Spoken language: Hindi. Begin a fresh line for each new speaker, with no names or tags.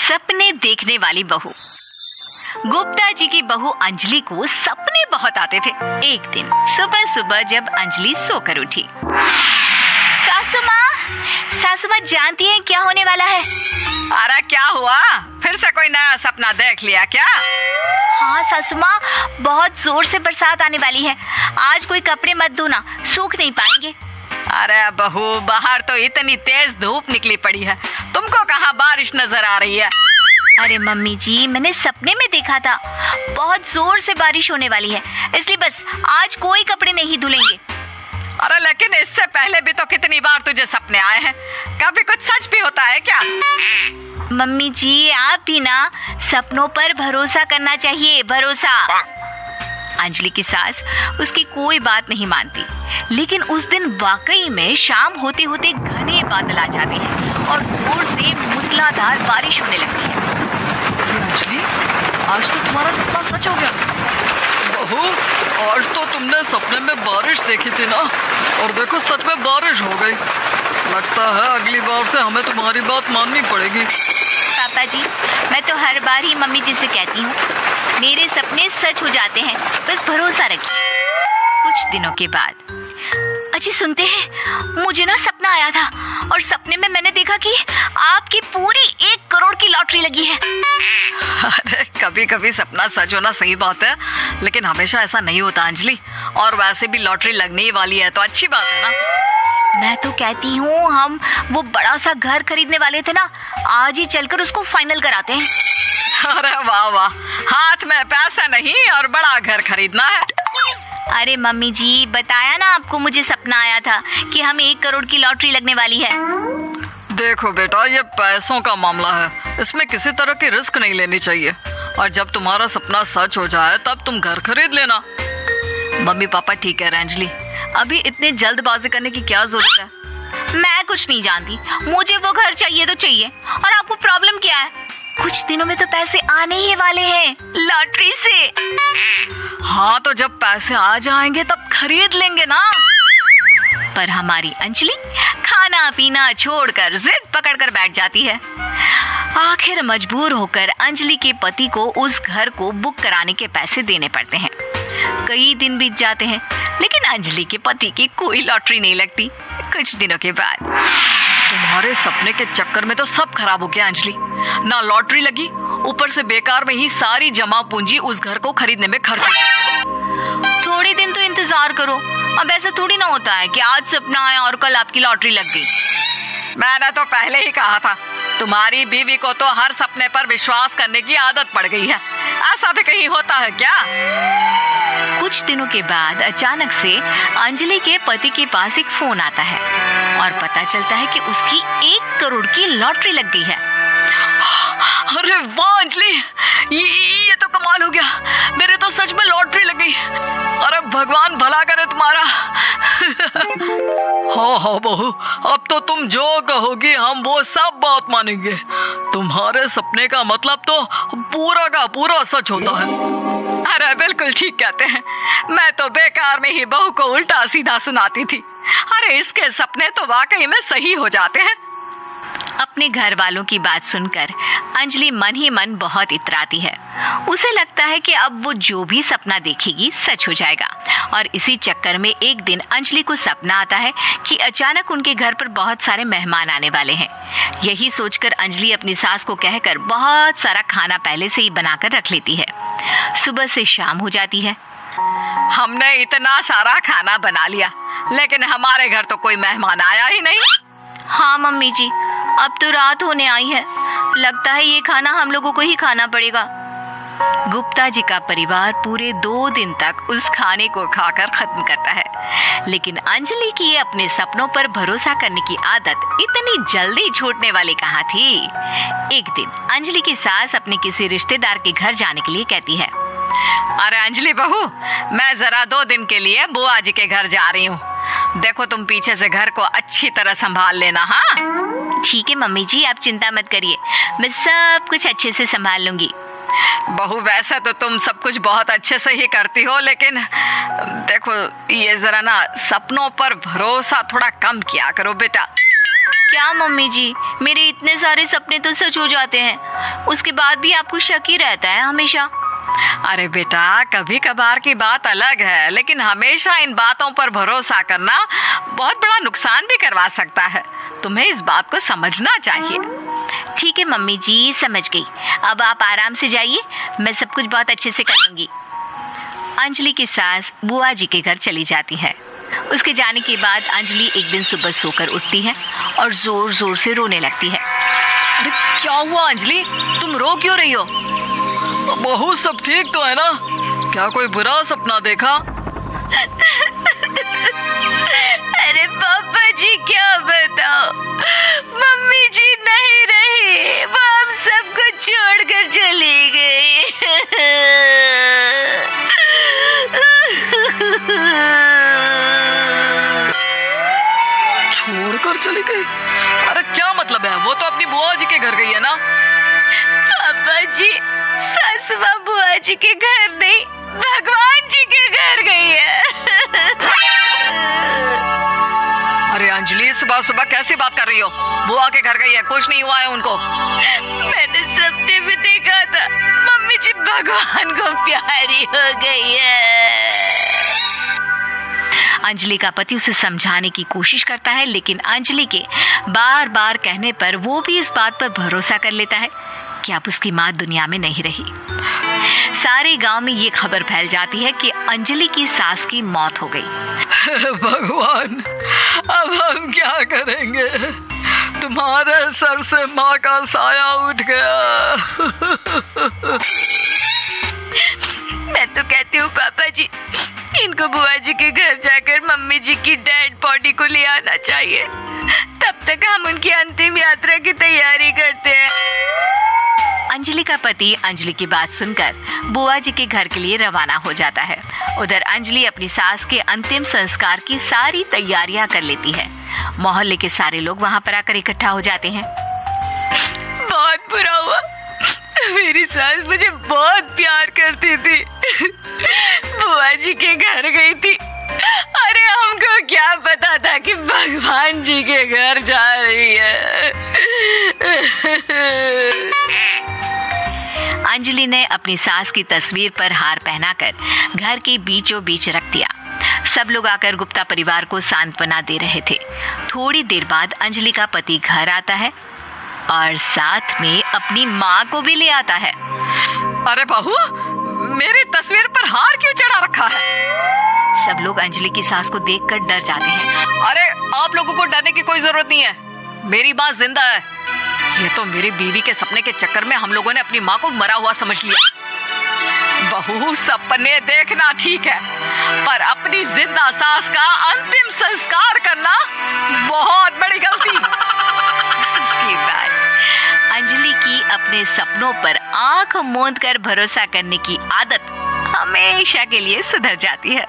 सपने देखने वाली बहू। गुप्ता जी की बहू अंजलि को सपने बहुत आते थे। एक दिन सुबह सुबह जब अंजलि सोकर उठी, सासू माँ जानती हैं क्या होने वाला है?
अरे क्या हुआ, फिर से कोई नया सपना देख लिया क्या?
हाँ सासू माँ, बहुत जोर से बरसात आने वाली है। आज कोई कपड़े मत धोना, सूख नहीं पाएंगे।
अरे बहू, बाहर तो इतनी तेज धूप निकली पड़ी है, तुमको कहाँ बारिश नजर आ रही है?
अरे मम्मी जी, मैंने सपने में देखा था बहुत जोर से बारिश होने वाली है, इसलिए बस आज कोई कपड़े नहीं धुलेंगे।
अरे लेकिन इससे पहले भी तो कितनी बार तुझे सपने आए हैं, कभी कुछ सच भी होता है क्या?
मम्मी जी, आप भी ना सपनों पर भरोसा करना चाहिए, भरोसा। अंजलि की सास उसकी कोई बात नहीं मानती, लेकिन उस दिन वाकई में शाम होते होते घने बादल आ जाते हैं और जोर से मूसलाधार बारिश होने लगती है।
अंजलि, आज तो तुम्हारा सपना सच हो गया। बहू, आज तो तुमने सपने में बारिश देखी थी ना, और देखो सच में बारिश हो गई। लगता है अगली बार से हमें तुम्हारी बात माननी पड़ेगी।
पापा जी, मैं तो हर बार ही मम्मी जी से कहती हूँ, मेरे सपने सच हो जाते हैं, बस भरोसा रखिए। कुछ दिनों के बाद, अजी सुनते हैं, मुझे ना सपना आया था और सपने में मैंने देखा कि आपकी पूरी 1 करोड़ की लॉटरी लगी है।
अरे कभी कभी सपना सच होना सही बात है, लेकिन हमेशा ऐसा नहीं होता अंजलि। और वैसे भी लॉटरी लगने ही वाली है तो अच्छी बात है ना।
मैं तो कहती हूँ, हम वो बड़ा सा घर खरीदने वाले थे ना, आज ही चलकर उसको फाइनल कराते हैं।
अरे वाह वाह, हाथ में पैसा नहीं और बड़ा घर खरीदना है।
अरे मम्मी जी, बताया ना आपको, मुझे सपना आया था कि हमें 1 करोड़ की लॉटरी लगने वाली है।
देखो बेटा, ये पैसों का मामला है, इसमें किसी तरह की रिस्क नहीं लेनी चाहिए। और जब तुम्हारा सपना सच हो जाए तब तुम घर खरीद लेना। मम्मी पापा ठीक है अंजलि, अभी इतनी जल्दबाजी करने की क्या जरूरत है?
मैं कुछ नहीं जानती, मुझे वो घर चाहिए तो चाहिए। और आपको प्रॉब्लम क्या है? कुछ दिनों में तो पैसे आने ही वाले हैं लॉटरी से।
हाँ, तो जब पैसे आ जाएंगे तब खरीद लेंगे ना।
पर हमारी अंजलि खाना पीना छोड़कर जिद पकड़कर बैठ जाती है। आखिर मजबूर होकर अंजलि के पति को उस घर को बुक कराने के पैसे देने पड़ते हैं। कई दिन बीत जाते हैं, लेकिन अंजलि के पति की कोई लॉटरी नहीं लगती। कुछ दिनों के बाद, तुम्हारे सपने के चक्कर में तो सब खराब हो गया अंजलि। ना लॉटरी लगी, ऊपर से बेकार में ही सारी जमा पूंजी उस घर को खरीदने में खर्च हो गई। थोड़ी दिन तो इंतजार करो, अब ऐसा थोड़ी ना होता है कि आज सपना आया और कल आपकी लॉटरी लग गई।
मैंने तो पहले ही कहा था, तुम्हारी बीवी को तो हर सपने पर विश्वास करने की आदत पड़ गई है। ऐसा भी कहीं होता है क्या?
कुछ दिनों के बाद अचानक से अंजलि के पति के पास एक फोन आता है और पता चलता है कि उसकी 1 करोड़ की लॉटरी लग गई है।
अरे वाह अंजलि, ये तो कमाल हो गया, मेरे तो सच में लॉटरी लग गई। अरे भगवान भला करे तुम्हारा। हाँ बहू, अब तो तुम जो कहोगी हम वो सब बात मानेंगे। तुम्हारे सपने का मतलब तो पूरा का पूरा सच होता है। अरे बिल्कुल ठीक कहते हैं, मैं तो बेकार में ही बहू को उल्टा सीधा सुनाती थी। अरे इसके सपने तो वाकई में सही हो जाते हैं।
अपने घर वालों की बात सुनकर अंजलि मन ही मन बहुत इतराती है। उसे लगता है कि अब वो जो भी सपना देखेगी सच हो जाएगा। और इसी चक्कर में एक दिन अंजलि को सपना आता है कि अचानक उनके घर पर बहुत सारे मेहमान आने वाले हैं। यही सोचकर अंजलि अपनी सास को कहकर बहुत सारा खाना पहले से ही बनाकर रख लेती है। सुबह से शाम हो जाती है।
हमने इतना सारा खाना बना लिया, लेकिन हमारे घर तो कोई मेहमान आया ही नहीं।
हाँ मम्मी जी, अब तो रात होने आई है, लगता है ये खाना हम लोगों को ही खाना पड़ेगा। गुप्ता जी का परिवार पूरे 2 दिन तक उस खाने को खाकर खत्म करता है, लेकिन अंजलि की अपने सपनों पर भरोसा करने की आदत इतनी जल्दी छूटने वाली कहाँ थी। एक दिन अंजलि की सास अपने किसी रिश्तेदार के घर जाने के लिए कहती है,
अरे अंजलि बहू, मैं जरा 2 दिन के लिए बुआ जी के घर जा रही हूँ। देखो तुम पीछे से घर को अच्छी तरह संभाल लेना। हाँ
ठीक है मम्मी जी, आप चिंता मत करिए, मैं सब कुछ अच्छे से संभाल लूंगी।
बहू, वैसे तो तुम सब कुछ बहुत अच्छे से ही करती हो, लेकिन देखो ये जरा ना सपनों पर भरोसा थोड़ा कम किया करो बेटा।
क्या मम्मी जी, मेरे इतने सारे सपने तो सच हो जाते हैं, उसके बाद भी आपको शक ही रहता है हमेशा।
अरे बेटा, कभी कभार की बात अलग है, लेकिन हमेशा इन बातों पर भरोसा करना बहुत बड़ा नुकसान भी करवा सकता है। तुम्हें इस बात को समझना चाहिए।
ठीक है मम्मी जी, समझ गई। अब आप आराम से जाइए, मैं सब कुछ बहुत अच्छे से कर लूंगी। अंजलि की सास बुआ जी के घर चली जाती है। उसके जाने के बाद अंजलि एक दिन सुबह सोकर उठती है और जोर जोर से रोने लगती है।
अरे क्या हुआ अंजलि, तुम रो क्यों रही हो? बहू, सब ठीक तो है ना? क्या कोई बुरा सपना देखा?
अरे पापा जी, क्या बताओ, मम्मी जी नहीं रही, वो हम सबको छोड़कर चली गई।
छोड़कर चली गई? अरे क्या मतलब है? वो तो अपनी बुआ जी के घर गई है ना?
पापा जी, सासू माँ बुआ जी के घर नहीं, भगवान जी के घर गई है।
अरे अंजलि, सुबह सुबह कैसी बात कर रही हो? बुआ के घर गई है, कुछ नहीं हुआ है उनको।
मैंने सपने में देखा था, मम्मी जी भगवान को प्यारी हो गई है। अंजलि का पति उसे समझाने की कोशिश करता है, लेकिन अंजलि के बार बार कहने पर वो भी इस बात पर भरोसा कर लेता है कि अब उसकी माँ दुनिया में नहीं रही। सारे गांव में ये खबर फैल जाती है कि अंजलि की सास की मौत हो गई।
भगवान, अब हम क्या करेंगे? तुम्हारे सर से माँ का साया उठ गया।
मैं तो कहती हूँ पापा जी, इनको बुआ जी के घर जाकर मम्मी जी की डेड बॉडी को ले आना चाहिए, तब तक हम उनकी अंतिम यात्रा की तैयारी करते हैं। अंजलि का पति अंजलि की बात सुनकर बुआ जी के घर के लिए रवाना हो जाता है। उधर अंजलि अपनी सास के अंतिम संस्कार की सारी तैयारियां कर लेती है। मोहल्ले के सारे लोग वहां पर आकर इकट्ठा हो जाते हैं। बहुत बुरा हुआ, मेरी सास मुझे बहुत प्यार करती थी, बुआ जी के घर गई थी। अरे हमको क्या पता था कि भगवान जी के घर जा रही है। अंजलि ने अपनी सास की तस्वीर पर हार पहनाकर घर के बीचों बीच रख दिया। सब लोग आकर गुप्ता परिवार को सांत्वना दे रहे थे। थोड़ी देर बाद अंजलि का पति घर आता है और साथ में अपनी माँ को भी ले आता है।
अरे बहू, मेरी तस्वीर पर हार क्यों चढ़ा रखा है?
सब लोग अंजलि की सास को देखकर डर जाते हैं।
अरे आप लोगों को डरने की कोई जरूरत नहीं है, मेरी माँ जिंदा है। ये तो मेरी बीवी के सपने के चक्कर में हम लोगों ने अपनी माँ को मरा हुआ समझ लिया। बहू, सपने देखना ठीक है, पर अपनी जिंदा सास का अंतिम संस्कार करना बहुत बड़ी गलती।
इसके बाद अंजलि की अपने सपनों पर आंख मूंद कर भरोसा करने की आदत हमेशा के लिए सुधर जाती है।